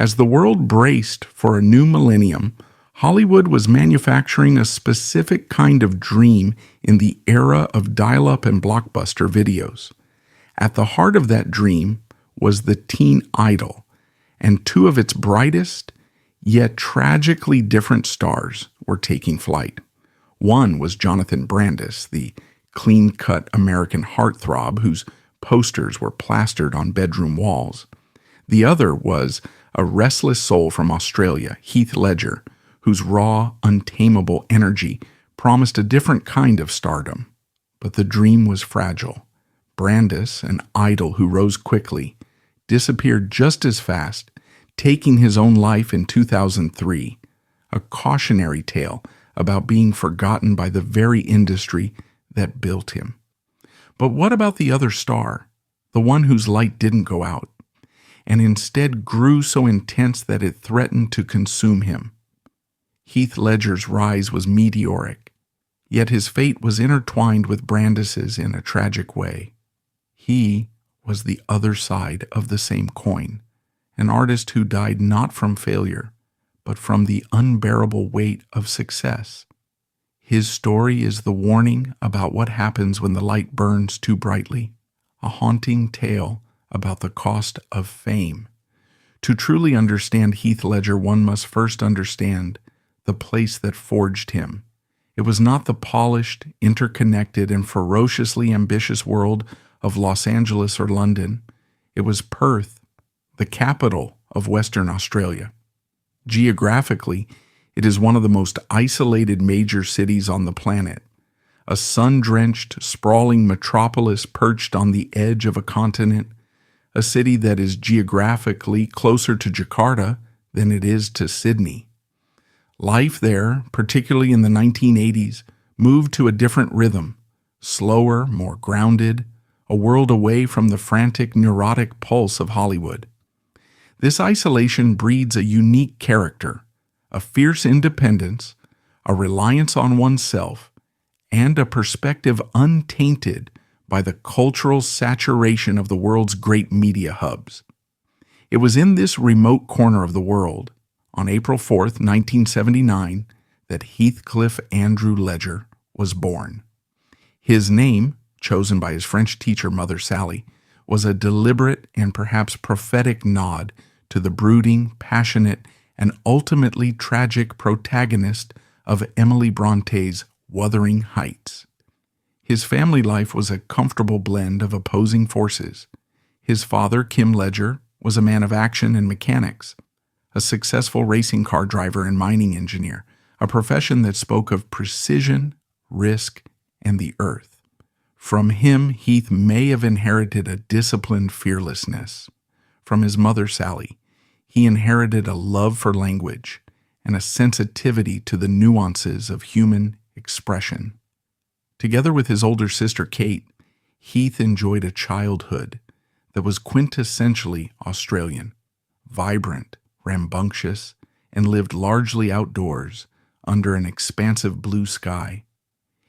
As the world braced for a new millennium, Hollywood was manufacturing a specific kind of dream in the era of dial-up and blockbuster videos. At the heart of that dream was the teen idol, and two of its brightest, yet tragically different stars were taking flight. One was Jonathan Brandis, the clean-cut American heartthrob whose posters were plastered on bedroom walls. The other was a restless soul from Australia, Heath Ledger, whose raw, untamable energy promised a different kind of stardom. But the dream was fragile. Brandis, an idol who rose quickly, disappeared just as fast, taking his own life in 2003, a cautionary tale about being forgotten by the very industry that built him. But what about the other star, the one whose light didn't go out, and instead grew so intense that it threatened to consume him? Heath Ledger's rise was meteoric, yet his fate was intertwined with Brandis's in a tragic way. He was the other side of the same coin, an artist who died not from failure, but from the unbearable weight of success. His story is the warning about what happens when the light burns too brightly, a haunting tale about the cost of fame. To truly understand Heath Ledger, one must first understand the place that forged him. It was not the polished, interconnected, and ferociously ambitious world of Los Angeles or London. It was Perth, the capital of Western Australia. Geographically, it is one of the most isolated major cities on the planet, a sun-drenched, sprawling metropolis perched on the edge of a continent, a city that is geographically closer to Jakarta than it is to Sydney. Life there, particularly in the 1980s, moved to a different rhythm, slower, more grounded, a world away from the frantic, neurotic pulse of Hollywood. This isolation breeds a unique character, a fierce independence, a reliance on oneself, and a perspective untainted by the cultural saturation of the world's great media hubs. It was in this remote corner of the world, on April 4th, 1979, that Heathcliff Andrew Ledger was born. His name, chosen by his French teacher, Mother Sally, was a deliberate and perhaps prophetic nod to the brooding, passionate, and ultimately tragic protagonist of Emily Bronte's Wuthering Heights. His family life was a comfortable blend of opposing forces. His father, Kim Ledger, was a man of action and mechanics, a successful racing car driver and mining engineer, a profession that spoke of precision, risk, and the earth. From him, Heath may have inherited a disciplined fearlessness. From his mother, Sally, he inherited a love for language and a sensitivity to the nuances of human expression. Together with his older sister, Kate, Heath enjoyed a childhood that was quintessentially Australian, vibrant, rambunctious, and lived largely outdoors under an expansive blue sky.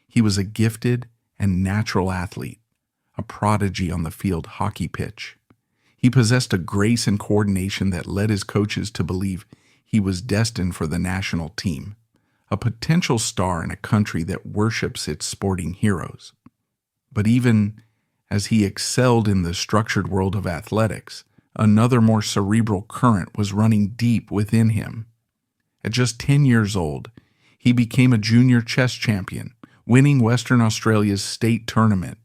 He was a gifted and natural athlete, a prodigy on the field hockey pitch. He possessed a grace and coordination that led his coaches to believe he was destined for the national team, a potential star in a country that worships its sporting heroes. But even as he excelled in the structured world of athletics, another more cerebral current was running deep within him. At just 10 years old, he became a junior chess champion, winning Western Australia's state tournament.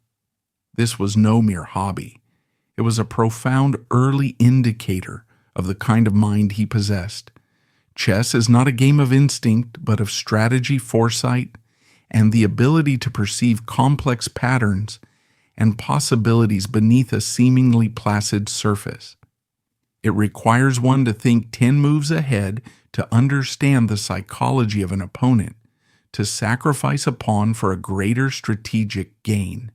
This was no mere hobby. It was a profound early indicator of the kind of mind he possessed. Chess is not a game of instinct, but of strategy, foresight, and the ability to perceive complex patterns and possibilities beneath a seemingly placid surface. It requires one to think 10 moves ahead to understand the psychology of an opponent, to sacrifice a pawn for a greater strategic gain.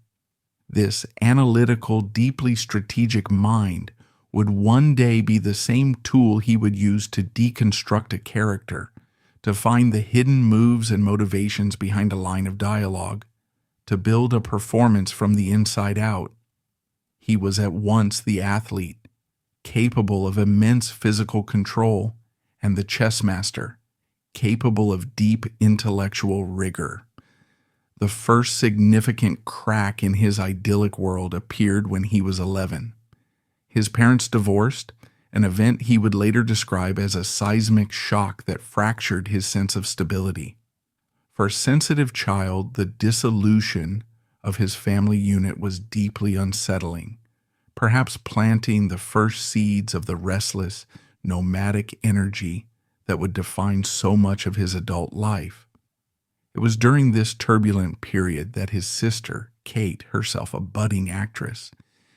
This analytical, deeply strategic mind would one day be the same tool he would use to deconstruct a character, to find the hidden moves and motivations behind a line of dialogue, to build a performance from the inside out. He was at once the athlete, capable of immense physical control, and the chess master, capable of deep intellectual rigor. The first significant crack in his idyllic world appeared when he was 11. His parents divorced, an event he would later describe as a seismic shock that fractured his sense of stability. For a sensitive child, the dissolution of his family unit was deeply unsettling, perhaps planting the first seeds of the restless, nomadic energy that would define so much of his adult life. It was during this turbulent period that his sister, Kate, herself a budding actress,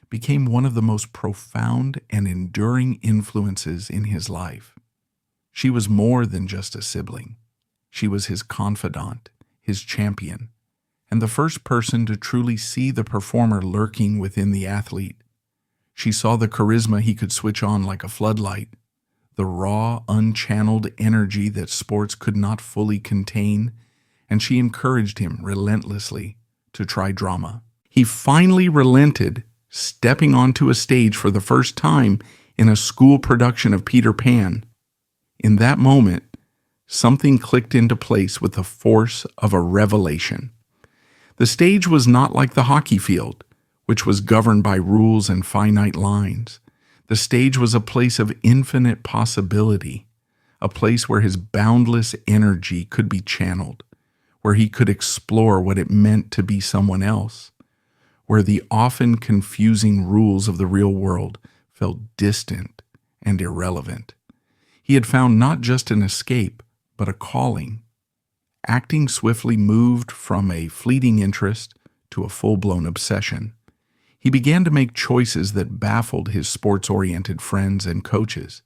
became one of the most profound and enduring influences in his life. She was more than just a sibling. She was his confidant, his champion, and the first person to truly see the performer lurking within the athlete. She saw the charisma he could switch on like a floodlight, the raw, unchanneled energy that sports could not fully contain, and she encouraged him relentlessly to try drama. He finally relented, stepping onto a stage for the first time in a school production of Peter Pan. In that moment, something clicked into place with the force of a revelation. The stage was not like the hockey field, which was governed by rules and finite lines. The stage was a place of infinite possibility, a place where his boundless energy could be channeled, where he could explore what it meant to be someone else, where the often confusing rules of the real world felt distant and irrelevant. He had found not just an escape, but a calling. Acting swiftly moved from a fleeting interest to a full-blown obsession. He began to make choices that baffled his sports-oriented friends and coaches.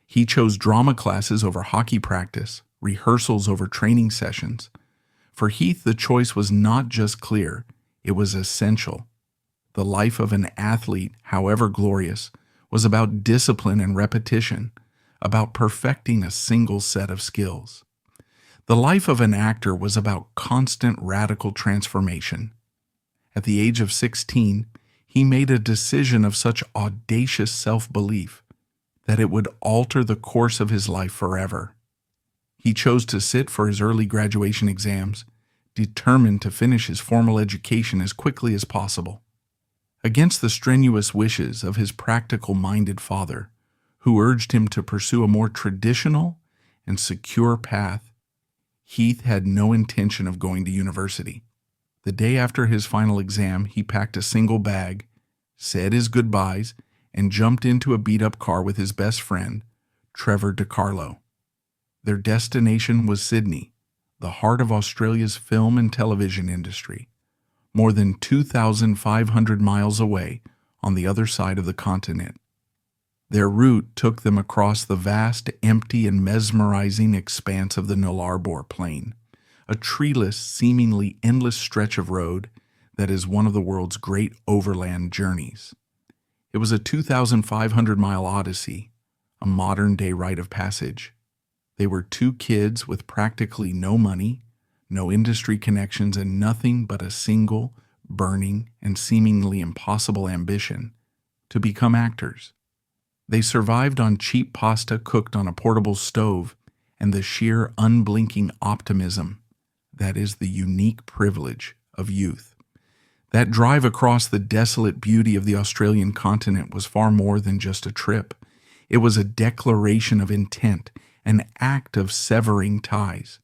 He chose drama classes over hockey practice, rehearsals over training sessions. For Heath, the choice was not just clear, it was essential. The life of an athlete, however glorious, was about discipline and repetition, about perfecting a single set of skills. The life of an actor was about constant radical transformation. At the age of 16, he made a decision of such audacious self-belief that it would alter the course of his life forever. He chose to sit for his early graduation exams, determined to finish his formal education as quickly as possible. Against the strenuous wishes of his practical-minded father, who urged him to pursue a more traditional and secure path, Heath had no intention of going to university. The day after his final exam, he packed a single bag, said his goodbyes, and jumped into a beat-up car with his best friend, Trevor DiCarlo. Their destination was Sydney, the heart of Australia's film and television industry, more than 2,500 miles away on the other side of the continent. Their route took them across the vast, empty, and mesmerizing expanse of the Nullarbor Plain, a treeless, seemingly endless stretch of road that is one of the world's great overland journeys. It was a 2,500-mile odyssey, a modern-day rite of passage. They were two kids with practically no money, no industry connections, and nothing but a single, burning, and seemingly impossible ambition: to become actors. They survived on cheap pasta cooked on a portable stove and the sheer unblinking optimism that is the unique privilege of youth. That drive across the desolate beauty of the Australian continent was far more than just a trip. It was a declaration of intent, an act of severing ties.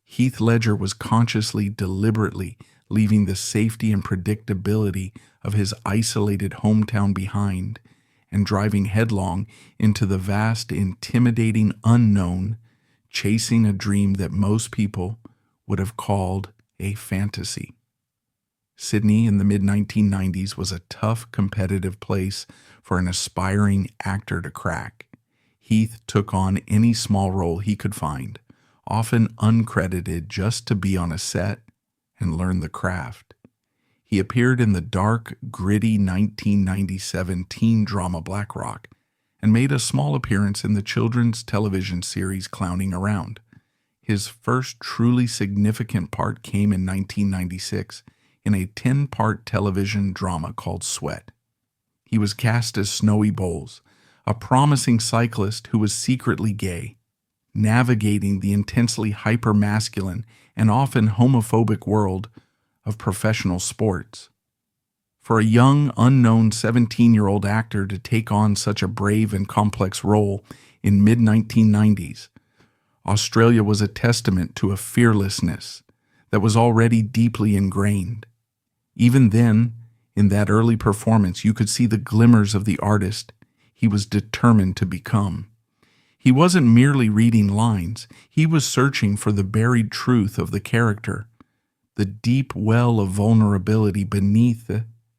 Heath Ledger was consciously, deliberately leaving the safety and predictability of his isolated hometown behind and driving headlong into the vast, intimidating unknown, chasing a dream that most people would have called a fantasy. Sydney in the mid-1990s was a tough, competitive place for an aspiring actor to crack. Heath took on any small role he could find, often uncredited, just to be on a set and learn the craft. He appeared in the dark, gritty 1997 teen drama Black Rock and made a small appearance in the children's television series Clowning Around. His first truly significant part came in 1996 in a 10-part television drama called Sweat. He was cast as Snowy Bowles, a promising cyclist who was secretly gay, navigating the intensely hyper-masculine and often homophobic world of professional sports. For a young, unknown 17-year-old actor to take on such a brave and complex role in mid-1990s, Australia was a testament to a fearlessness that was already deeply ingrained. Even then, in that early performance, you could see the glimmers of the artist he was determined to become. He wasn't merely reading lines, he was searching for the buried truth of the character, the deep well of vulnerability beneath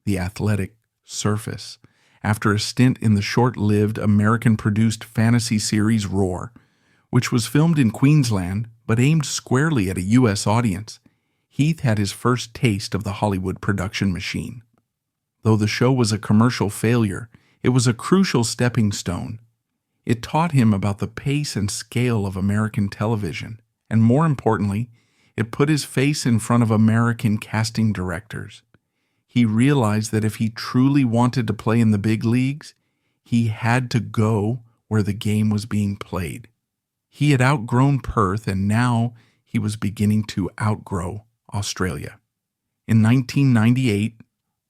the athletic surface. After a stint in the short-lived American-produced fantasy series Roar, which was filmed in Queensland but aimed squarely at a U.S. audience, Heath had his first taste of the Hollywood production machine. Though the show was a commercial failure, it was a crucial stepping stone. It taught him about the pace and scale of American television, and more importantly, it put his face in front of American casting directors. He realized that if he truly wanted to play in the big leagues, he had to go where the game was being played. He had outgrown Perth, and now he was beginning to outgrow Australia. In 1998,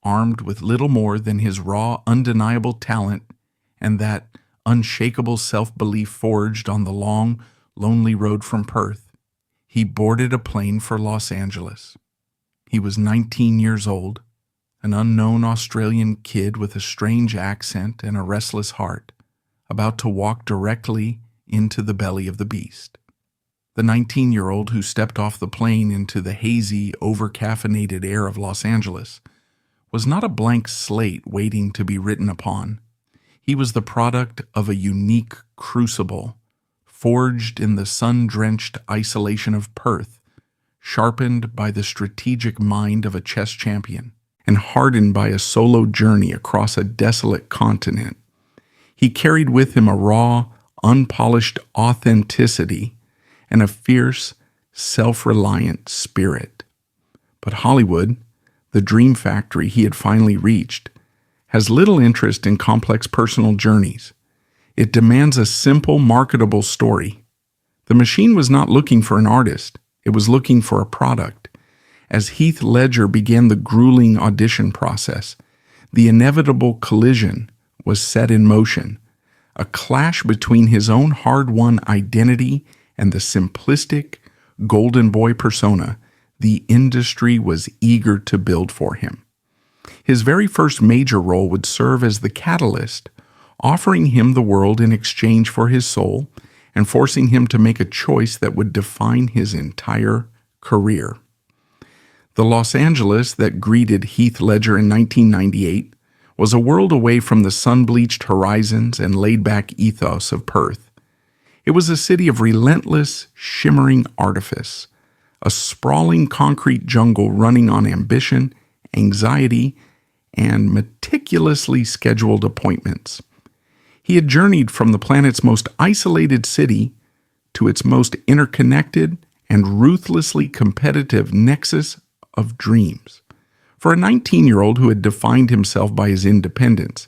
armed with little more than his raw, undeniable talent and that unshakable self-belief forged on the long, lonely road from Perth, he boarded a plane for Los Angeles. He was 19 years old, an unknown Australian kid with a strange accent and a restless heart, about to walk directly into the belly of the beast. The 19-year-old who stepped off the plane into the hazy, over-caffeinated air of Los Angeles was not a blank slate waiting to be written upon. He was the product of a unique crucible, forged in the sun-drenched isolation of Perth, sharpened by the strategic mind of a chess champion, and hardened by a solo journey across a desolate continent. He carried with him a raw, unpolished authenticity and a fierce, self-reliant spirit. But Hollywood, the dream factory he had finally reached, has little interest in complex personal journeys. It demands a simple, marketable story. The machine was not looking for an artist. It was looking for a product. As Heath Ledger began the grueling audition process, the inevitable collision was set in motion, a clash between his own hard-won identity and the simplistic, golden boy persona the industry was eager to build for him. His very first major role would serve as the catalyst, offering him the world in exchange for his soul and forcing him to make a choice that would define his entire career. The Los Angeles that greeted Heath Ledger in 1998 was a world away from the sun-bleached horizons and laid-back ethos of Perth. It was a city of relentless, shimmering artifice, a sprawling concrete jungle running on ambition, anxiety, and meticulously scheduled appointments. He had journeyed from the planet's most isolated city to its most interconnected and ruthlessly competitive nexus of dreams. For a 19-year-old who had defined himself by his independence,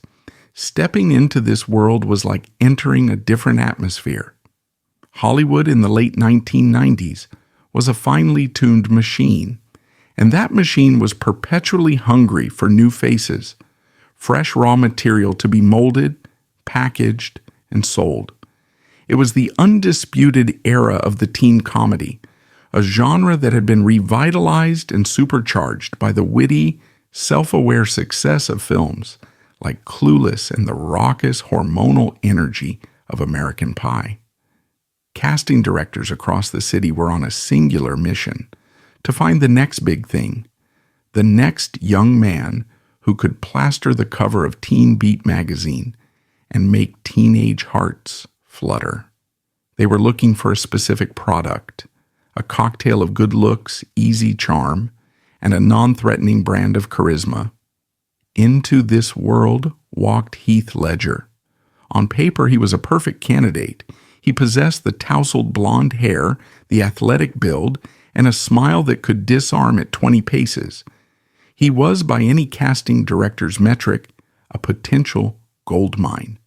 stepping into this world was like entering a different atmosphere. Hollywood in the late 1990s was a finely tuned machine, and that machine was perpetually hungry for new faces, fresh raw material to be molded, packaged, and sold. It was the undisputed era of the teen comedy, a genre that had been revitalized and supercharged by the witty, self-aware success of films like Clueless and the raucous, hormonal energy of American Pie. Casting directors across the city were on a singular mission to find the next big thing, the next young man who could plaster the cover of Teen Beat magazine and make teenage hearts flutter. They were looking for a specific product, a cocktail of good looks, easy charm, and a non-threatening brand of charisma. Into this world walked Heath Ledger. On paper, he was a perfect candidate. He possessed the tousled blonde hair, the athletic build, and a smile that could disarm at 20 paces. He was, by any casting director's metric, a potential gold mine.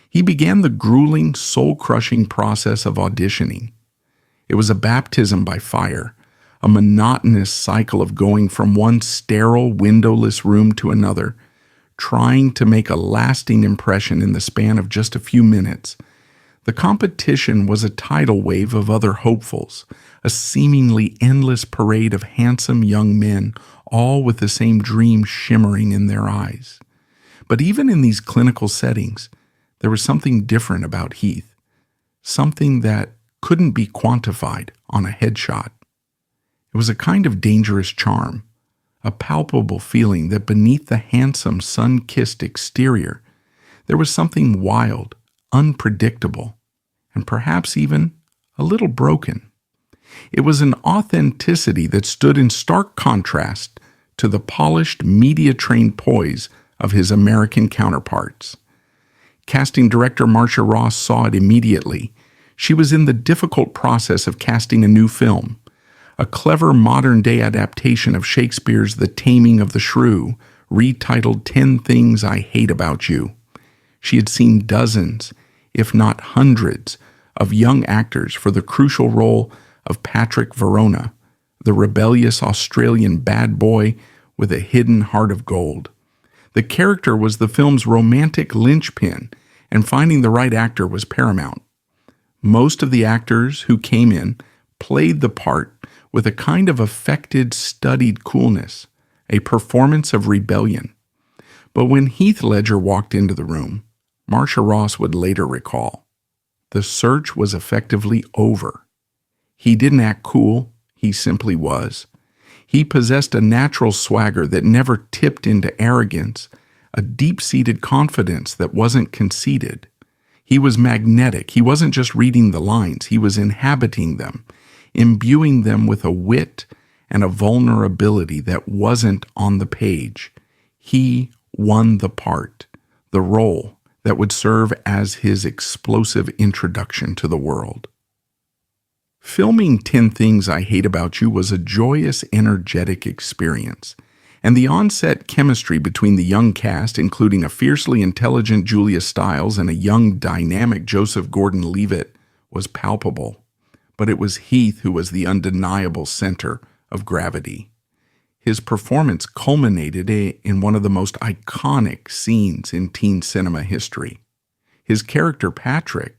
He began the grueling, soul-crushing process of auditioning. It was a baptism by fire, a monotonous cycle of going from one sterile, windowless room to another, trying to make a lasting impression in the span of just a few minutes. The competition was a tidal wave of other hopefuls, a seemingly endless parade of handsome young men, all with the same dream shimmering in their eyes. But even in these clinical settings, there was something different about Heath, something that couldn't be quantified on a headshot. It was a kind of dangerous charm, a palpable feeling that beneath the handsome, sun-kissed exterior, there was something wild, unpredictable, and perhaps even a little broken. It was an authenticity that stood in stark contrast to the polished, media-trained poise of his American counterparts. Casting director Marcia Ross saw it immediately. She was in the difficult process of casting a new film, a clever modern-day adaptation of Shakespeare's The Taming of the Shrew, retitled 10 Things I Hate About You. She had seen dozens, if not hundreds, of young actors for the crucial role of Patrick Verona, the rebellious Australian bad boy with a hidden heart of gold. The character was the film's romantic linchpin, and finding the right actor was paramount. Most of the actors who came in played the part with a kind of affected, studied coolness, a performance of rebellion. But when Heath Ledger walked into the room, Marcia Ross would later recall, the search was effectively over. He didn't act cool, he simply was. He possessed a natural swagger that never tipped into arrogance, a deep-seated confidence that wasn't conceited. He was magnetic. He wasn't just reading the lines, he was inhabiting them, imbuing them with a wit and a vulnerability that wasn't on the page. He won the part, the role that would serve as his explosive introduction to the world. Filming 10 Things I Hate About You was a joyous, energetic experience, and the on-set chemistry between the young cast, including a fiercely intelligent Julia Stiles and a young, dynamic Joseph Gordon-Levitt, was palpable. But it was Heath who was the undeniable center of gravity. His performance culminated in one of the most iconic scenes in teen cinema history. His character Patrick,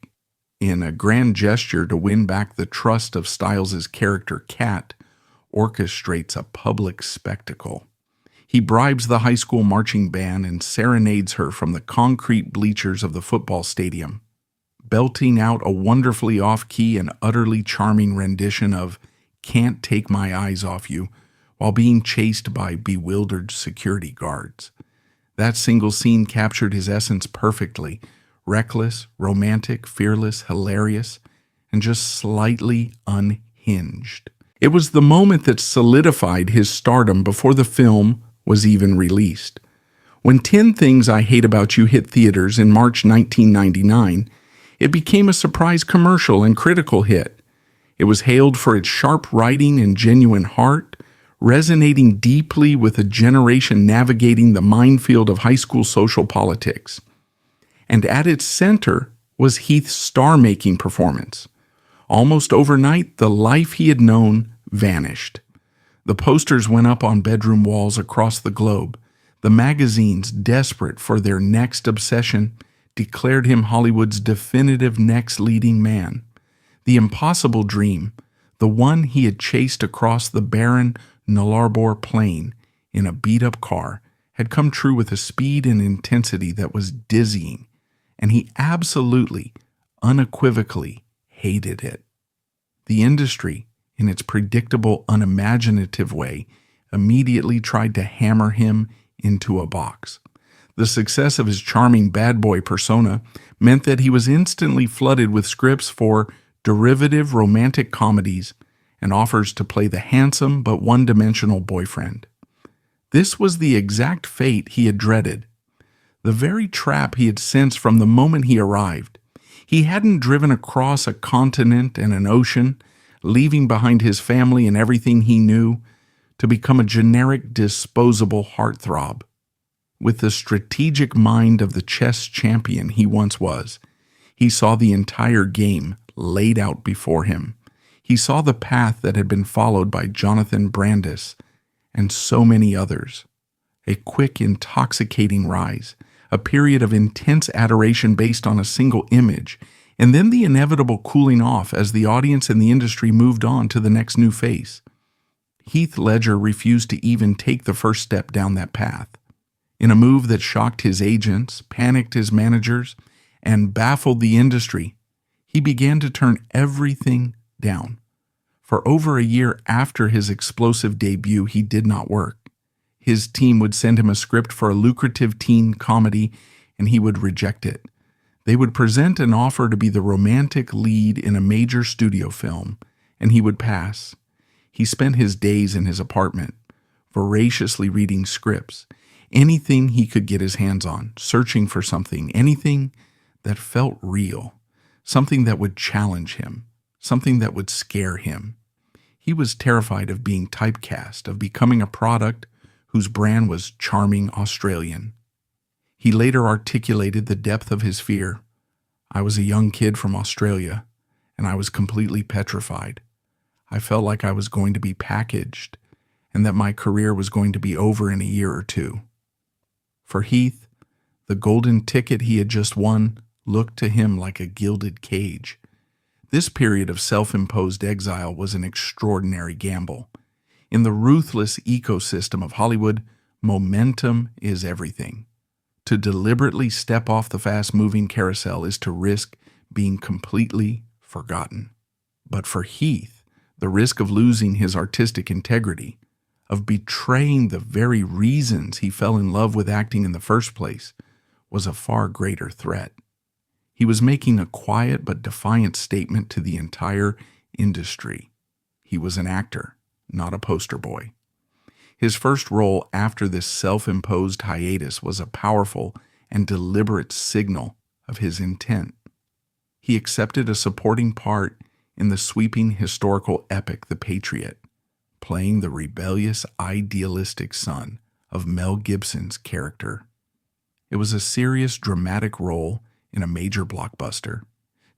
in a grand gesture to win back the trust of Stiles' character Kat, orchestrates a public spectacle. He bribes the high school marching band and serenades her from the concrete bleachers of the football stadium, belting out a wonderfully off-key and utterly charming rendition of "Can't Take My Eyes Off You," while being chased by bewildered security guards. That single scene captured his essence perfectly, reckless, romantic, fearless, hilarious, and just slightly unhinged. It was the moment that solidified his stardom before the film was even released. When 10 Things I Hate About You hit theaters in March 1999, it became a surprise commercial and critical hit. It was hailed for its sharp writing and genuine heart, resonating deeply with a generation navigating the minefield of high school social politics. And at its center was Heath's star-making performance. Almost overnight, the life he had known vanished. The posters went up on bedroom walls across the globe. The magazines, desperate for their next obsession, declared him Hollywood's definitive next leading man. The impossible dream, the one he had chased across the barren Nullarbor plain in a beat-up car, had come true with a speed and intensity that was dizzying, and he absolutely, unequivocally hated it. The industry, in its predictable, unimaginative way, immediately tried to hammer him into a box. The success of his charming bad boy persona meant that he was instantly flooded with scripts for derivative romantic comedies and offers to play the handsome but one-dimensional boyfriend. This was the exact fate he had dreaded, the very trap he had sensed from the moment he arrived. He hadn't driven across a continent and an ocean, leaving behind his family and everything he knew, to become a generic, disposable heartthrob. With the strategic mind of the chess champion he once was, he saw the entire game laid out before him. He saw the path that had been followed by Jonathan Brandis and so many others. A quick, intoxicating rise, a period of intense adoration based on a single image, and then the inevitable cooling off as the audience and the industry moved on to the next new face. Heath Ledger refused to even take the first step down that path. In a move that shocked his agents, panicked his managers, and baffled the industry, he began to turn everything down. For over a year after his explosive debut, he did not work. His team would send him a script for a lucrative teen comedy, and he would reject it. They would present an offer to be the romantic lead in a major studio film, and he would pass. He spent his days in his apartment, voraciously reading scripts, anything he could get his hands on, searching for something, anything that felt real, something that would challenge him, something that would scare him. He was terrified of being typecast, of becoming a product whose brand was charming Australian. He later articulated the depth of his fear. I was a young kid from Australia, and I was completely petrified. I felt like I was going to be packaged, and that my career was going to be over in a year or two. For Heath, the golden ticket he had just won looked to him like a gilded cage. This period of self-imposed exile was an extraordinary gamble. In the ruthless ecosystem of Hollywood, momentum is everything. To deliberately step off the fast-moving carousel is to risk being completely forgotten. But for Heath, the risk of losing his artistic integrity, of betraying the very reasons he fell in love with acting in the first place, was a far greater threat. He was making a quiet but defiant statement to the entire industry. He was an actor, not a poster boy. His first role after this self-imposed hiatus was a powerful and deliberate signal of his intent. He accepted a supporting part in the sweeping historical epic The Patriot, playing the rebellious, idealistic son of Mel Gibson's character. It was a serious, dramatic role in a major blockbuster,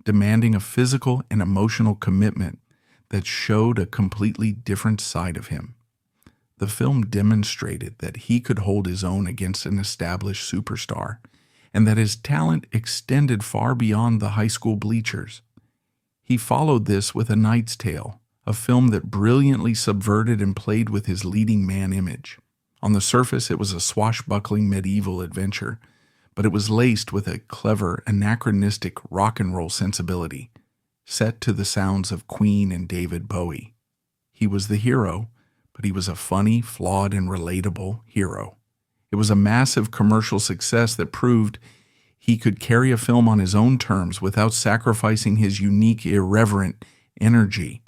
demanding a physical and emotional commitment that showed a completely different side of him. The film demonstrated that he could hold his own against an established superstar, and that his talent extended far beyond the high school bleachers. He followed this with A Knight's Tale, a film that brilliantly subverted and played with his leading man image. On the surface, it was a swashbuckling medieval adventure, but it was laced with a clever, anachronistic rock and roll sensibility, set to the sounds of Queen and David Bowie. He was the hero, but he was a funny, flawed, and relatable hero. It was a massive commercial success that proved he could carry a film on his own terms without sacrificing his unique, irreverent energy.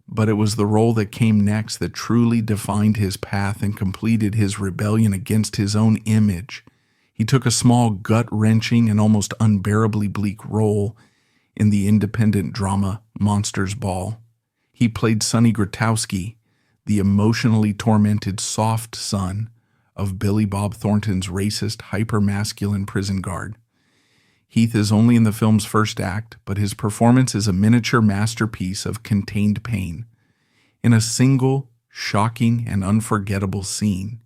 But it was the role that came next that truly defined his path and completed his rebellion against his own image. He took a small, gut-wrenching, and almost unbearably bleak role in the independent drama Monsters Ball. He played Sonny Grotowski, the emotionally tormented soft son of Billy Bob Thornton's racist, hyper-masculine prison guard. Heath is only in the film's first act, but his performance is a miniature masterpiece of contained pain. In a single, shocking, and unforgettable scene,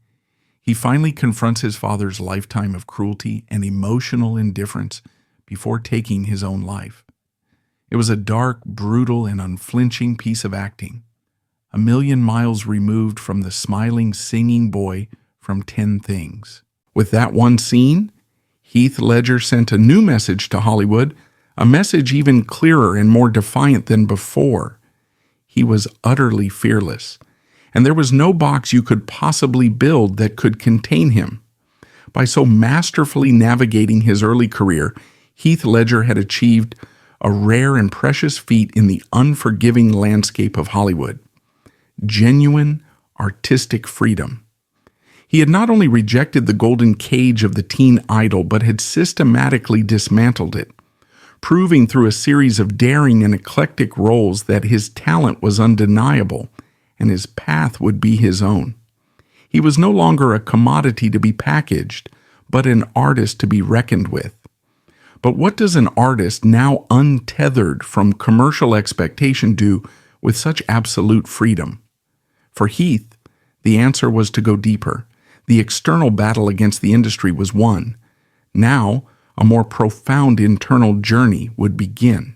he finally confronts his father's lifetime of cruelty and emotional indifference before taking his own life. It was a dark, brutal, and unflinching piece of acting, a million miles removed from the smiling, singing boy from 10 Things. With that one scene, Heath Ledger sent a new message to Hollywood, a message even clearer and more defiant than before. He was utterly fearless, and there was no box you could possibly build that could contain him. By so masterfully navigating his early career, Heath Ledger had achieved a rare and precious feat in the unforgiving landscape of Hollywood: genuine artistic freedom. He had not only rejected the golden cage of the teen idol, but had systematically dismantled it, proving through a series of daring and eclectic roles that his talent was undeniable and his path would be his own. He was no longer a commodity to be packaged, but an artist to be reckoned with. But what does an artist now untethered from commercial expectation do with such absolute freedom? For Heath, the answer was to go deeper. The external battle against the industry was won. Now, a more profound internal journey would begin.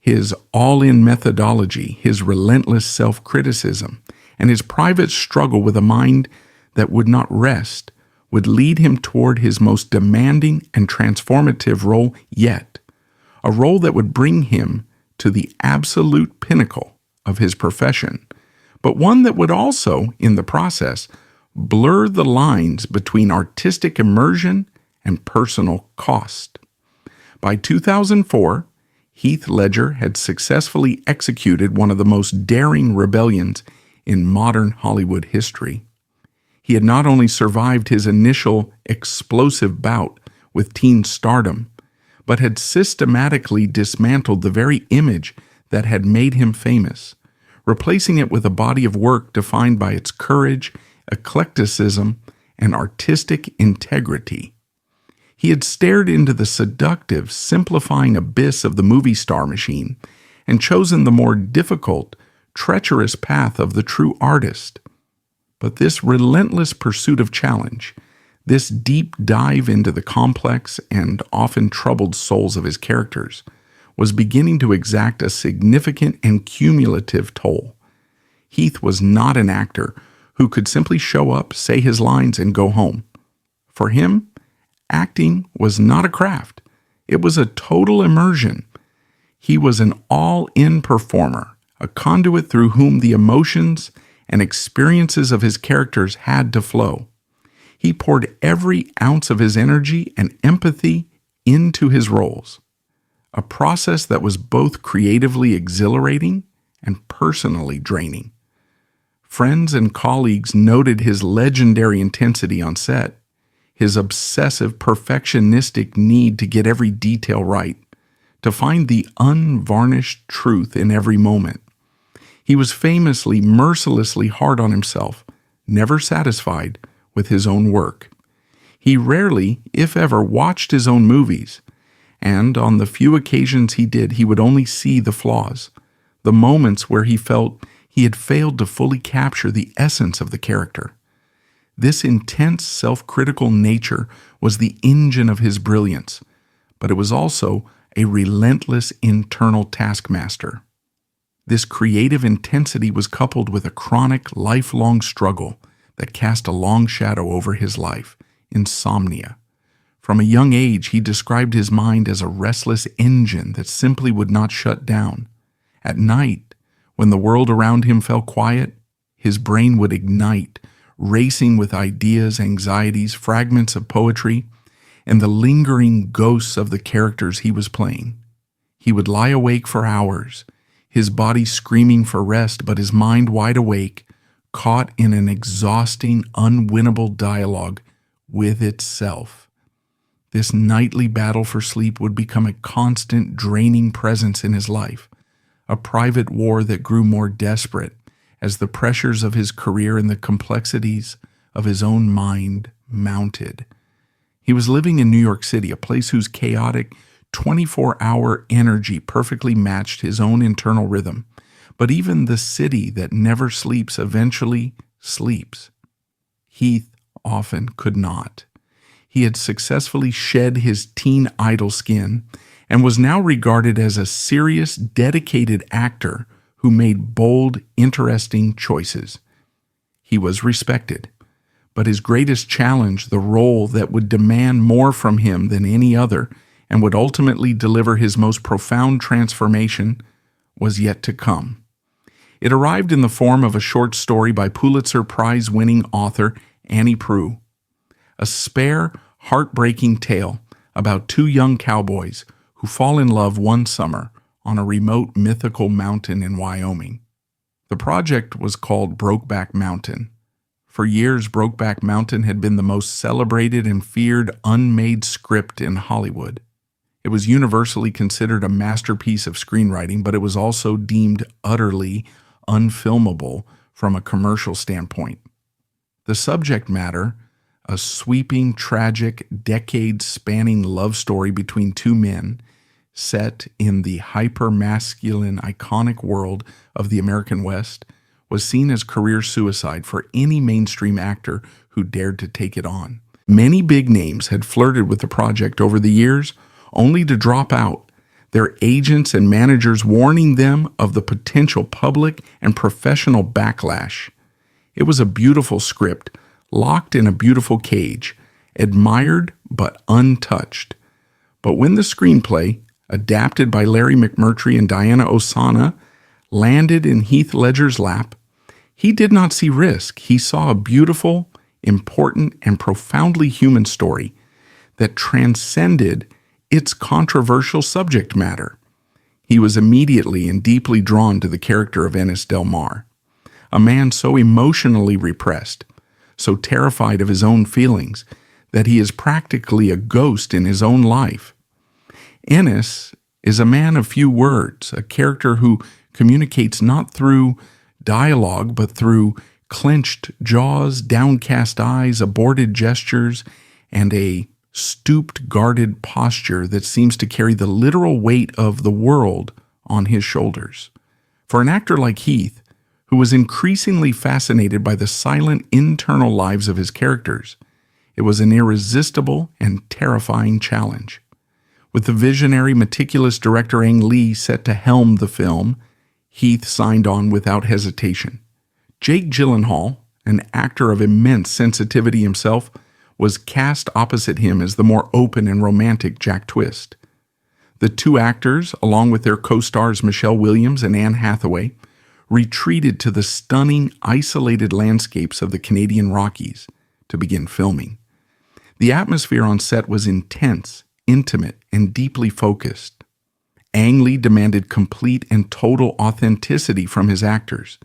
His all-in methodology, his relentless self-criticism, and his private struggle with a mind that would not rest would lead him toward his most demanding and transformative role yet, a role that would bring him to the absolute pinnacle of his profession, but one that would also, in the process, blur the lines between artistic immersion and personal cost. By 2004, Heath Ledger had successfully executed one of the most daring rebellions in modern Hollywood history. He had not only survived his initial explosive bout with teen stardom, but had systematically dismantled the very image that had made him famous, replacing it with a body of work defined by its courage, eclecticism, and artistic integrity. He had stared into the seductive, simplifying abyss of the movie star machine and chosen the more difficult, treacherous path of the true artist. But this relentless pursuit of challenge, this deep dive into the complex and often troubled souls of his characters, was beginning to exact a significant and cumulative toll. Heath was not an actor who could simply show up, say his lines, and go home. For him, acting was not a craft. It was a total immersion. He was an all-in performer, a conduit through whom the emotions and experiences of his characters had to flow. He poured every ounce of his energy and empathy into his roles, a process that was both creatively exhilarating and personally draining. Friends and colleagues noted his legendary intensity on set, his obsessive perfectionistic need to get every detail right, to find the unvarnished truth in every moment. He was famously, mercilessly hard on himself, never satisfied with his own work. He rarely, if ever, watched his own movies, and on the few occasions he did, he would only see the flaws, the moments where he felt he had failed to fully capture the essence of the character. This intense, self-critical nature was the engine of his brilliance, but it was also a relentless internal taskmaster. This creative intensity was coupled with a chronic, lifelong struggle that cast a long shadow over his life, insomnia. From a young age, he described his mind as a restless engine that simply would not shut down. At night, when the world around him fell quiet, his brain would ignite, racing with ideas, anxieties, fragments of poetry, and the lingering ghosts of the characters he was playing. He would lie awake for hours, his body screaming for rest, but his mind wide awake, caught in an exhausting, unwinnable dialogue with itself. This nightly battle for sleep would become a constant, draining presence in his life, a private war that grew more desperate as the pressures of his career and the complexities of his own mind mounted. He was living in New York City, a place whose chaotic, 24-hour energy perfectly matched his own internal rhythm. But even the city that never sleeps eventually sleeps. Heath often could not. He had successfully shed his teen idol skin and was now regarded as a serious, dedicated actor who made bold, interesting choices. He was respected, but his greatest challenge, the role that would demand more from him than any other and would ultimately deliver his most profound transformation, was yet to come. It arrived in the form of a short story by Pulitzer Prize-winning author Annie Proulx, a spare, heartbreaking tale about two young cowboys who fall in love one summer on a remote mythical mountain in Wyoming. The project was called Brokeback Mountain. For years, Brokeback Mountain had been the most celebrated and feared unmade script in Hollywood. It was universally considered a masterpiece of screenwriting, but it was also deemed utterly unfilmable from a commercial standpoint. The subject matter, a sweeping, tragic, decade-spanning love story between two men set in the hyper-masculine, iconic world of the American West, was seen as career suicide for any mainstream actor who dared to take it on. Many big names had flirted with the project over the years, only to drop out, their agents and managers warning them of the potential public and professional backlash. It was a beautiful script, locked in a beautiful cage, admired but untouched. But when the screenplay, adapted by Larry McMurtry and Diana Ossana, landed in Heath Ledger's lap, he did not see risk. He saw a beautiful, important, and profoundly human story that transcended its controversial subject matter. He was immediately and deeply drawn to the character of Ennis Del Mar, a man so emotionally repressed, so terrified of his own feelings, that he is practically a ghost in his own life. Ennis is a man of few words, a character who communicates not through dialogue, but through clenched jaws, downcast eyes, aborted gestures, and a stooped, guarded posture that seems to carry the literal weight of the world on his shoulders. For an actor like Heath, who was increasingly fascinated by the silent internal lives of his characters, it was an irresistible and terrifying challenge. With the visionary, meticulous director Ang Lee set to helm the film, Heath signed on without hesitation. Jake Gyllenhaal, an actor of immense sensitivity himself, was cast opposite him as the more open and romantic Jack Twist. The two actors, along with their co-stars Michelle Williams and Anne Hathaway, retreated to the stunning, isolated landscapes of the Canadian Rockies to begin filming. The atmosphere on set was intense, intimate, and deeply focused. Ang Lee demanded complete and total authenticity from his actors,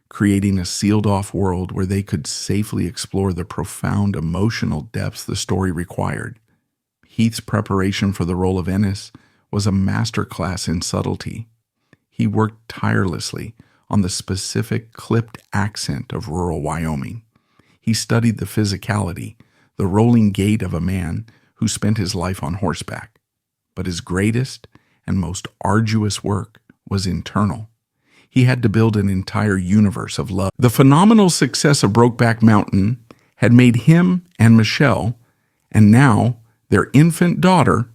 creating a sealed-off world where they could safely explore the profound emotional depths the story required. Heath's preparation for the role of Ennis was a masterclass in subtlety. He worked tirelessly on the specific clipped accent of rural Wyoming. He studied the physicality, the rolling gait of a man who spent his life on horseback. But his greatest and most arduous work was internal. He had to build an entire universe of love. The phenomenal success of Brokeback Mountain had made him and Michelle, and now their infant daughter,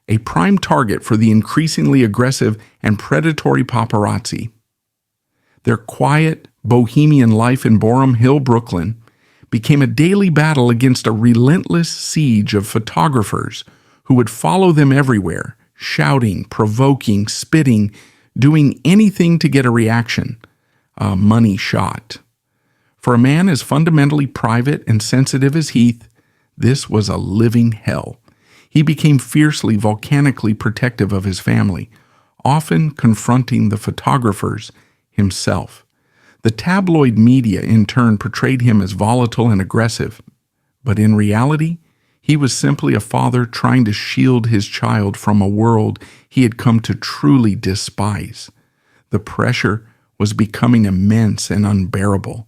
a prime target for the increasingly aggressive and predatory paparazzi. Their quiet, bohemian life in Boerum Hill, Brooklyn, became a daily battle against a relentless siege of photographers who would follow them everywhere, shouting, provoking, spitting, doing anything to get a reaction, a money shot. For a man as fundamentally private and sensitive as Heath, this was a living hell. He became fiercely, volcanically protective of his family, often confronting the photographers himself. The tabloid media, in turn, portrayed him as volatile and aggressive, but in reality, he was simply a father trying to shield his child from a world he had come to truly despise. The pressure was becoming immense and unbearable.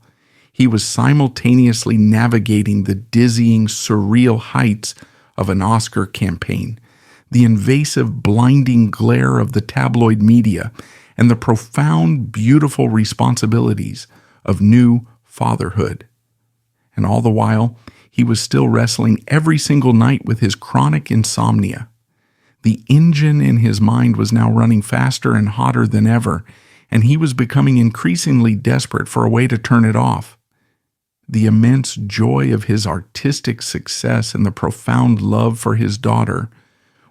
He was simultaneously navigating the dizzying, surreal heights of an Oscar campaign, the invasive, blinding glare of the tabloid media, and the profound, beautiful responsibilities of new fatherhood. And all the while, he was still wrestling every single night with his chronic insomnia. The engine in his mind was now running faster and hotter than ever, and he was becoming increasingly desperate for a way to turn it off. The immense joy of his artistic success and the profound love for his daughter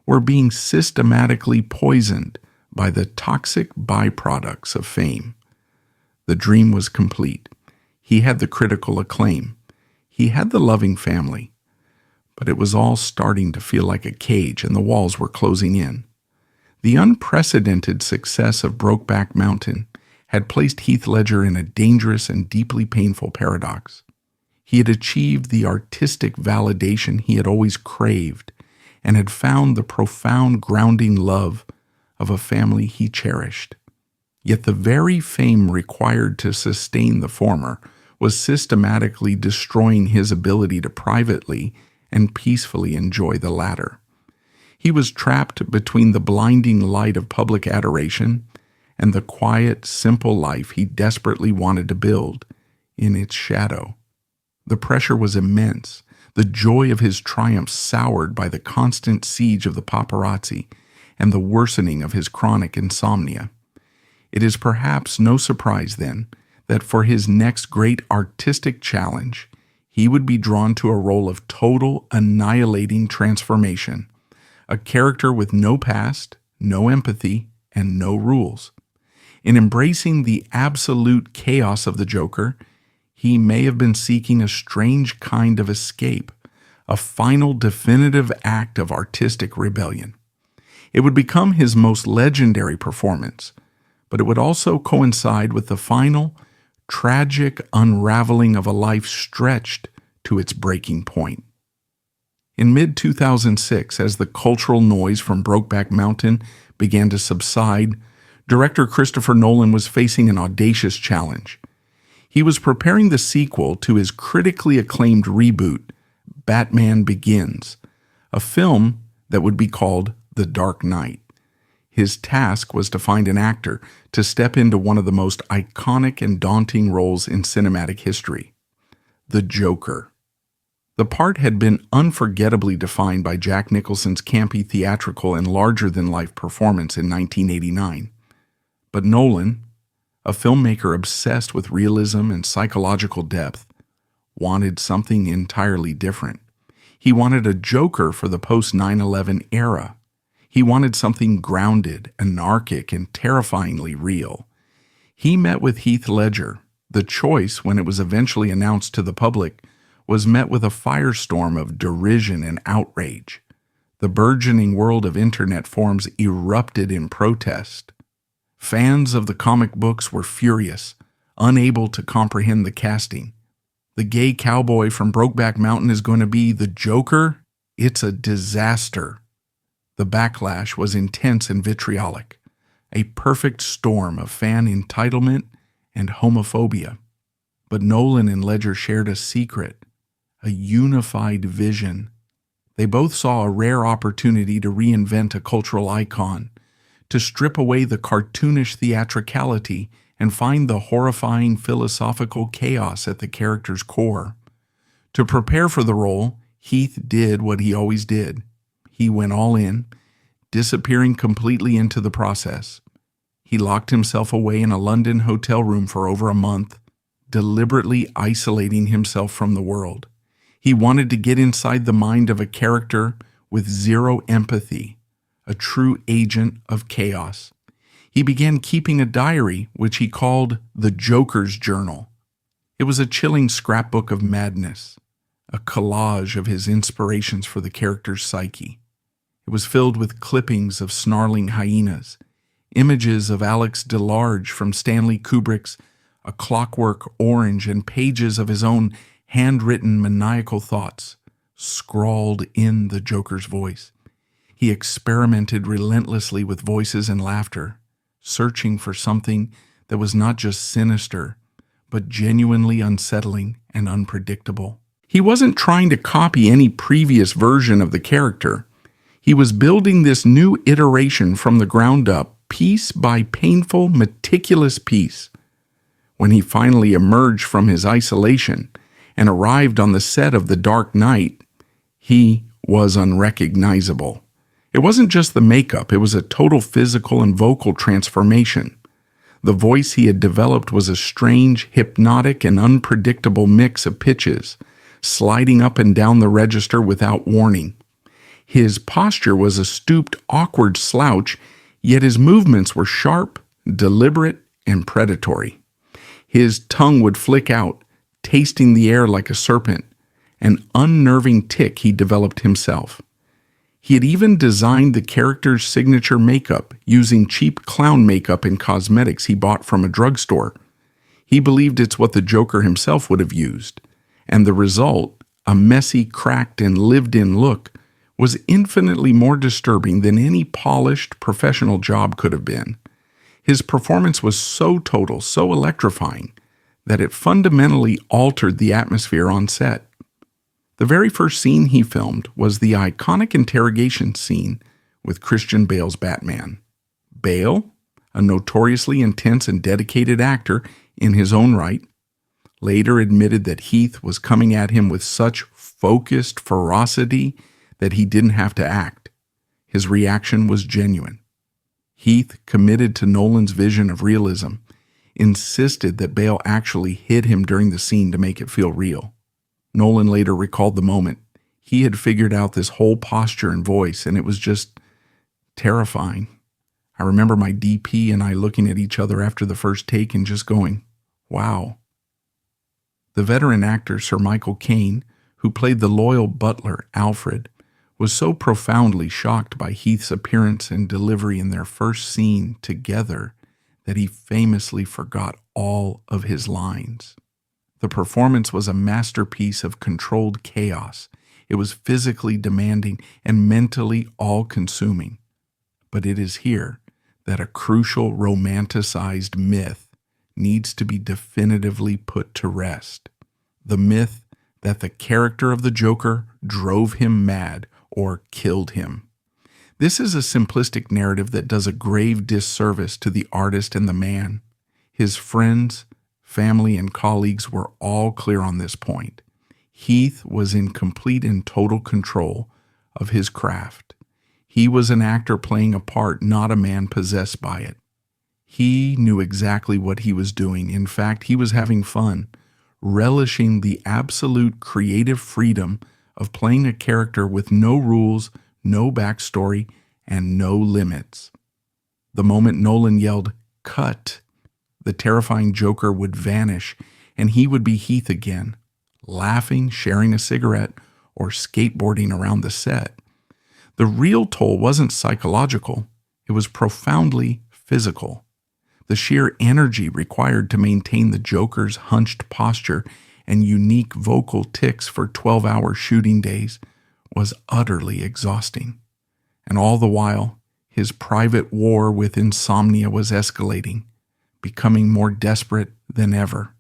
were being systematically poisoned by the toxic byproducts of fame. The dream was complete. He had the critical acclaim. He had the loving family. But it was all starting to feel like a cage, and the walls were closing in. The unprecedented success of Brokeback Mountain had placed Heath Ledger in a dangerous and deeply painful paradox. He had achieved the artistic validation he had always craved and had found the profound grounding love of a family he cherished. Yet the very fame required to sustain the former was systematically destroying his ability to privately and peacefully enjoy the latter. He was trapped between the blinding light of public adoration and the quiet, simple life he desperately wanted to build in its shadow. The pressure was immense, the joy of his triumph soured by the constant siege of the paparazzi and the worsening of his chronic insomnia. It is perhaps no surprise, then, that for his next great artistic challenge, he would be drawn to a role of total, annihilating transformation, a character with no past, no empathy, and no rules. In embracing the absolute chaos of the Joker, he may have been seeking a strange kind of escape, a final definitive act of artistic rebellion. It would become his most legendary performance, but it would also coincide with the final, tragic unraveling of a life stretched to its breaking point. In mid-2006, as the cultural noise from Brokeback Mountain began to subside, director Christopher Nolan was facing an audacious challenge. He was preparing the sequel to his critically acclaimed reboot, Batman Begins, a film that would be called The Dark Knight. His task was to find an actor to step into one of the most iconic and daunting roles in cinematic history, the Joker. The part had been unforgettably defined by Jack Nicholson's campy theatrical and larger-than-life performance in 1989. But Nolan, a filmmaker obsessed with realism and psychological depth, wanted something entirely different. He wanted a Joker for the post-9/11 era. He wanted something grounded, anarchic, and terrifyingly real. He met with Heath Ledger. The choice, when it was eventually announced to the public, was met with a firestorm of derision and outrage. The burgeoning world of internet forums erupted in protest. Fans of the comic books were furious, unable to comprehend the casting. The gay cowboy from Brokeback Mountain is going to be the Joker? It's a disaster. The backlash was intense and vitriolic, a perfect storm of fan entitlement and homophobia. But Nolan and Ledger shared a secret, a unified vision. They both saw a rare opportunity to reinvent a cultural icon, to strip away the cartoonish theatricality and find the horrifying philosophical chaos at the character's core. To prepare for the role, Heath did what he always did. He went all in, disappearing completely into the process. He locked himself away in a London hotel room for over a month, deliberately isolating himself from the world. He wanted to get inside the mind of a character with zero empathy, a true agent of chaos. He began keeping a diary, which he called the Joker's Journal. It was a chilling scrapbook of madness, a collage of his inspirations for the character's psyche. It was filled with clippings of snarling hyenas, images of Alex DeLarge from Stanley Kubrick's A Clockwork Orange, and pages of his own handwritten maniacal thoughts, scrawled in the Joker's voice. He experimented relentlessly with voices and laughter, searching for something that was not just sinister, but genuinely unsettling and unpredictable. He wasn't trying to copy any previous version of the character. He was building this new iteration from the ground up, piece by painful, meticulous piece. When he finally emerged from his isolation and arrived on the set of The Dark Knight, he was unrecognizable. It wasn't just the makeup, it was a total physical and vocal transformation. The voice he had developed was a strange, hypnotic, and unpredictable mix of pitches, sliding up and down the register without warning. His posture was a stooped, awkward slouch, yet his movements were sharp, deliberate, and predatory. His tongue would flick out, tasting the air like a serpent, an unnerving tic he developed himself. He had even designed the character's signature makeup using cheap clown makeup and cosmetics he bought from a drugstore. He believed it's what the Joker himself would have used, and the result, a messy, cracked, and lived-in look, was infinitely more disturbing than any polished professional job could have been. His performance was so total, so electrifying, that it fundamentally altered the atmosphere on set. The very first scene he filmed was the iconic interrogation scene with Christian Bale's Batman. Bale, a notoriously intense and dedicated actor in his own right, later admitted that Heath was coming at him with such focused ferocity that he didn't have to act. His reaction was genuine. Heath, committed to Nolan's vision of realism, insisted that Bale actually hit him during the scene to make it feel real. Nolan later recalled the moment. He had figured out this whole posture and voice, and it was just terrifying. I remember my DP and I looking at each other after the first take and just going, wow. The veteran actor Sir Michael Caine, who played the loyal butler Alfred, was so profoundly shocked by Heath's appearance and delivery in their first scene together that he famously forgot all of his lines. The performance was a masterpiece of controlled chaos. It was physically demanding and mentally all-consuming. But it is here that a crucial romanticized myth needs to be definitively put to rest. The myth that the character of the Joker drove him mad or killed him. This is a simplistic narrative that does a grave disservice to the artist and the man. His friends, family, and colleagues were all clear on this point. Heath was in complete and total control of his craft. He was an actor playing a part, not a man possessed by it. He knew exactly what he was doing. In fact, he was having fun, relishing the absolute creative freedom of playing a character with no rules, no backstory, and no limits. The moment Nolan yelled, "Cut," the terrifying Joker would vanish, and he would be Heath again, laughing, sharing a cigarette, or skateboarding around the set. The real toll wasn't psychological, it was profoundly physical. The sheer energy required to maintain the Joker's hunched posture and unique vocal tics for 12-hour shooting days was utterly exhausting. And all the while, his private war with insomnia was escalating, becoming more desperate than ever.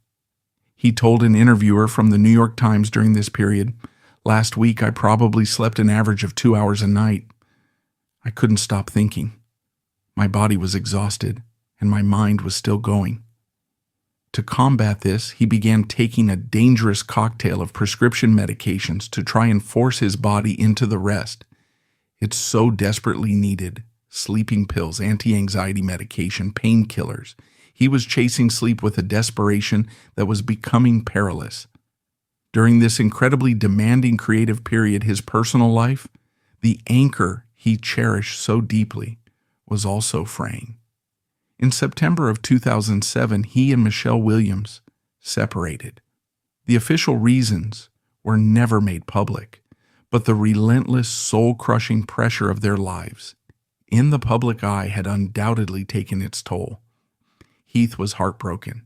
He told an interviewer from the New York Times during this period, "Last week I probably slept an average of 2 hours a night. I couldn't stop thinking. My body was exhausted, and my mind was still going." To combat this, he began taking a dangerous cocktail of prescription medications to try and force his body into the rest it so desperately needed: sleeping pills, anti-anxiety medication, painkillers. He was chasing sleep with a desperation that was becoming perilous. During this incredibly demanding creative period, his personal life, the anchor he cherished so deeply, was also fraying. In September of 2007, he and Michelle Williams separated. The official reasons were never made public, but the relentless, soul-crushing pressure of their lives in the public eye had undoubtedly taken its toll. Heath was heartbroken.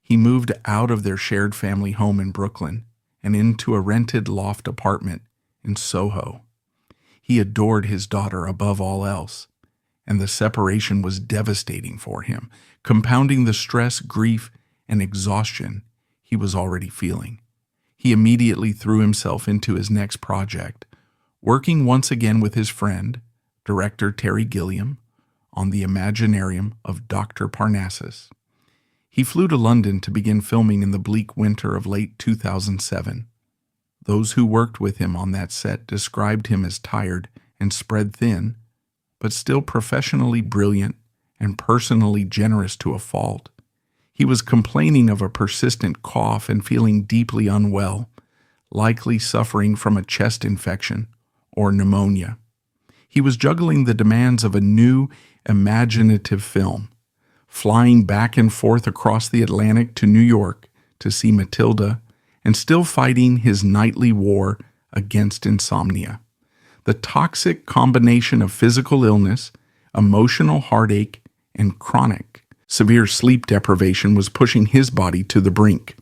He moved out of their shared family home in Brooklyn and into a rented loft apartment in Soho. He adored his daughter above all else, and the separation was devastating for him, compounding the stress, grief, and exhaustion he was already feeling. He immediately threw himself into his next project, working once again with his friend, director Terry Gilliam, on the Imaginarium of Dr. Parnassus. He flew to London to begin filming in the bleak winter of late 2007. Those who worked with him on that set described him as tired and spread thin, but still professionally brilliant and personally generous to a fault. He was complaining of a persistent cough and feeling deeply unwell, likely suffering from a chest infection or pneumonia. He was juggling the demands of a new, imaginative film, flying back and forth across the Atlantic to New York to see Matilda, and still fighting his nightly war against insomnia. The toxic combination of physical illness, emotional heartache, and chronic, severe sleep deprivation was pushing his body to the brink.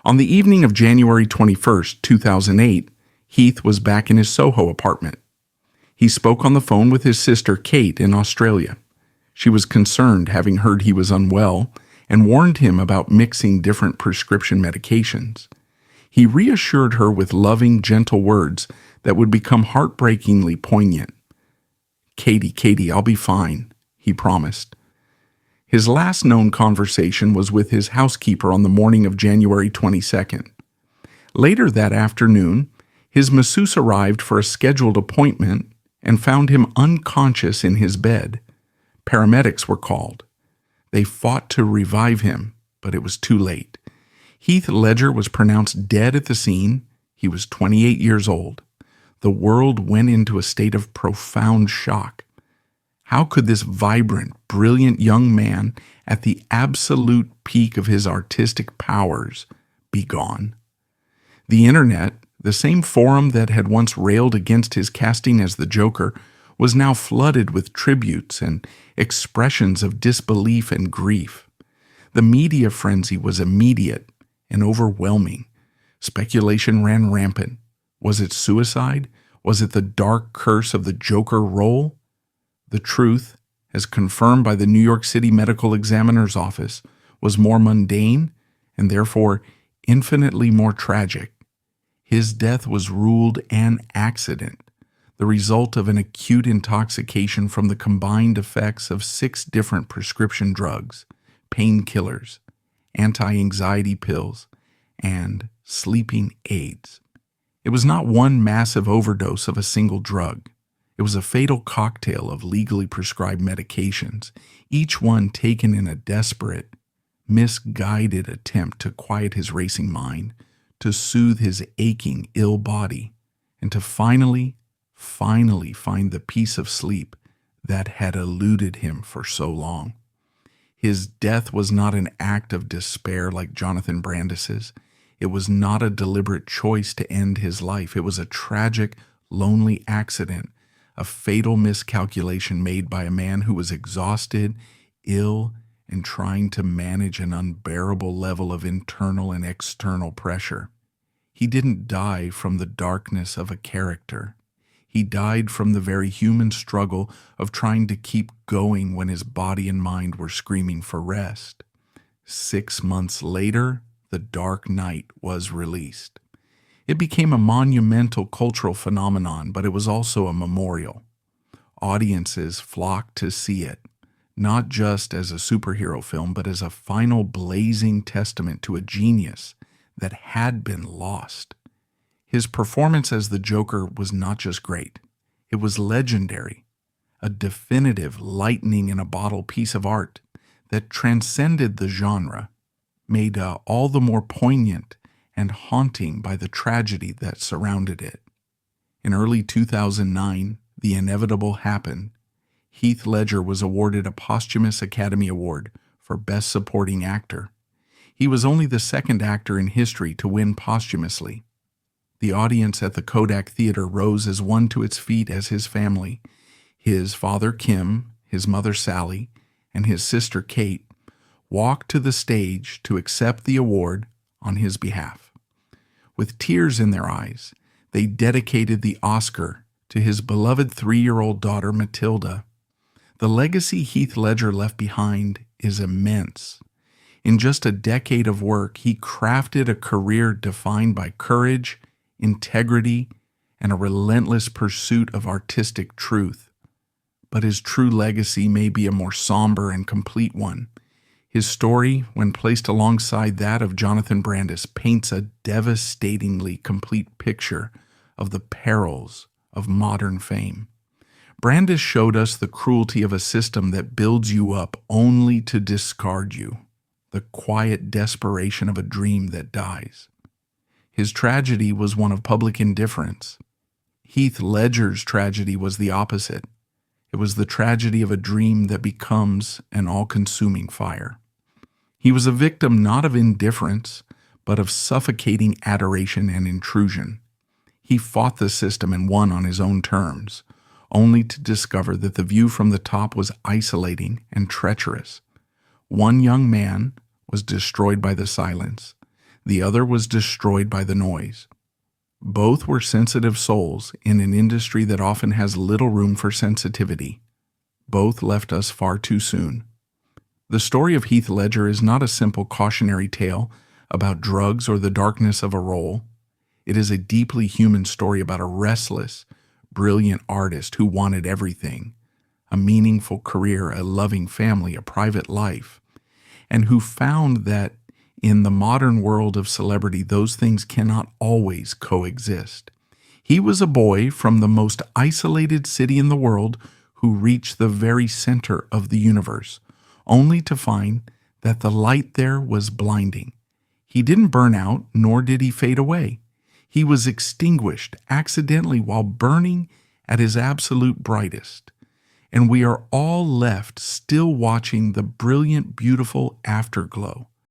On the evening of January 21st, 2008, Heath was back in his Soho apartment. He spoke on the phone with his sister Kate in Australia. She was concerned, having heard he was unwell, and warned him about mixing different prescription medications. He reassured her with loving, gentle words that would become heartbreakingly poignant. Katie, I'll be fine," he promised. His last known conversation was with his housekeeper on the morning of January 22nd. Later that afternoon, his masseuse arrived for a scheduled appointment and found him unconscious in his bed. Paramedics were called. They fought to revive him, but it was too late. Heath Ledger was pronounced dead at the scene. He was 28 years old. The world went into a state of profound shock. How could this vibrant, brilliant young man at the absolute peak of his artistic powers be gone? The internet, the same forum that had once railed against his casting as the Joker, was now flooded with tributes and expressions of disbelief and grief. The media frenzy was immediate and overwhelming. Speculation ran rampant. Was it suicide? Was it the dark curse of the Joker role? The truth, as confirmed by the New York City Medical Examiner's Office, was more mundane and therefore infinitely more tragic. His death was ruled an accident, the result of an acute intoxication from the combined effects of 6 different prescription drugs, painkillers, anti-anxiety pills, and sleeping aids. It was not one massive overdose of a single drug. It was a fatal cocktail of legally prescribed medications, each one taken in a desperate, misguided attempt to quiet his racing mind, to soothe his aching, ill body, and to finally find the peace of sleep that had eluded him for so long. His death was not an act of despair like Jonathan Brandis's. It was not a deliberate choice to end his life. It was a tragic, lonely accident, a fatal miscalculation made by a man who was exhausted, ill, and trying to manage an unbearable level of internal and external pressure. He didn't die from the darkness of a character. He died from the very human struggle of trying to keep going when his body and mind were screaming for rest. 6 months later, The Dark Knight was released. It became a monumental cultural phenomenon, but it was also a memorial. Audiences flocked to see it, not just as a superhero film, but as a final blazing testament to a genius that had been lost. His performance as the Joker was not just great, it was legendary, a definitive lightning-in-a-bottle piece of art that transcended the genre, made all the more poignant and haunting by the tragedy that surrounded it. In early 2009, the inevitable happened. Heath Ledger was awarded a posthumous Academy Award for Best Supporting Actor. He was only the second actor in history to win posthumously. The audience at the Kodak Theater rose as one to its feet as his family, his father Kim, his mother Sally, and his sister Kate, walked to the stage to accept the award on his behalf. With tears in their eyes, they dedicated the Oscar to his beloved 3-year-old daughter Matilda. The legacy Heath Ledger left behind is immense. In just a decade of work, he crafted a career defined by courage, integrity, and a relentless pursuit of artistic truth. But his true legacy may be a more somber and complete one. His story, when placed alongside that of Jonathan Brandis, paints a devastatingly complete picture of the perils of modern fame. Brandis showed us the cruelty of a system that builds you up only to discard you, the quiet desperation of a dream that dies. His tragedy was one of public indifference. Heath Ledger's tragedy was the opposite. It was the tragedy of a dream that becomes an all-consuming fire. He was a victim not of indifference, but of suffocating adoration and intrusion. He fought the system and won on his own terms, only to discover that the view from the top was isolating and treacherous. One young man was destroyed by the silence. The other was destroyed by the noise. Both were sensitive souls in an industry that often has little room for sensitivity. Both left us far too soon. The story of Heath Ledger is not a simple cautionary tale about drugs or the darkness of a role. It is a deeply human story about a restless, brilliant artist who wanted everything: a meaningful career, a loving family, a private life, and who found that in the modern world of celebrity, those things cannot always coexist. He was a boy from the most isolated city in the world who reached the very center of the universe, only to find that the light there was blinding. He didn't burn out, nor did he fade away. He was extinguished accidentally while burning at his absolute brightest. And we are all left still watching the brilliant, beautiful afterglow.